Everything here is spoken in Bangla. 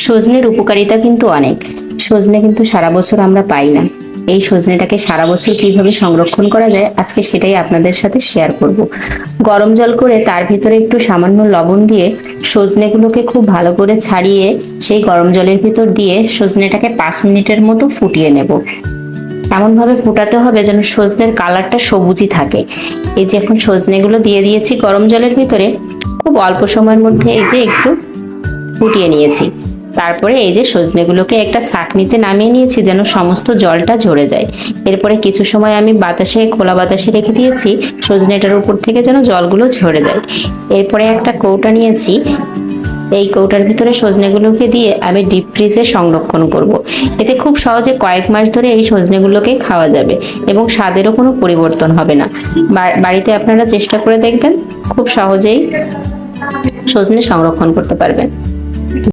সজনের উপকারিতা কিন্তু অনেক। সজনে কিন্তু সারা বছর আমরা পাই না। এই সজনেটাকে সারা বছর কিভাবে সংরক্ষণ করা যায় আজকে সেটাই আপনাদের সাথে শেয়ার করব। গরম জল করে তার ভিতরে একটু সামান্য লবণ দিয়ে সজনেগুলোকে খুব ভালো করে ছাড়িয়ে সেই গরম জলের ভিতর দিয়ে সজনেটাকে 5 মিনিটের মতো ফুটিয়ে নেব। এমন ভাবে ফোটাতে হবে যেন সজনের কালারটা সবুজই থাকে। এই যে এখন সজনেগুলো দিয়ে দিয়েছি গরম জলের ভিতরে, খুব অল্প সময়ের মধ্যে এই যে একটু ফুটিয়ে নিয়েছি। তারপরে এই যে সজনেগুলোকে একটা ছাঁকনিতে নামিয়ে নিয়েছি যেন সমস্ত জলটা ঝরে যায়। এরপরে কিছু সময় আমি বাতাসে, খোলা বাতাসে রেখে দিয়েছি সজনেটার উপর থেকে যেন জলগুলো ঝরে যায়। এরপরে একটা কৌটা নিয়েছি, এই কৌটার ভিতরে সজনেগুলোকে দিয়ে আমি ডিপ ফ্রিজে সংরক্ষণ করব। এতে খুব সহজে কয়েক মাস ধরে এই সজনেগুলোকে খাওয়া যাবে এবং স্বাদেরও কোনো পরিবর্তন হবে না। বাড়িতে আপনারা চেষ্টা করে দেখবেন, খুব সহজেই সজনে সংরক্ষণ করতে পারবেন।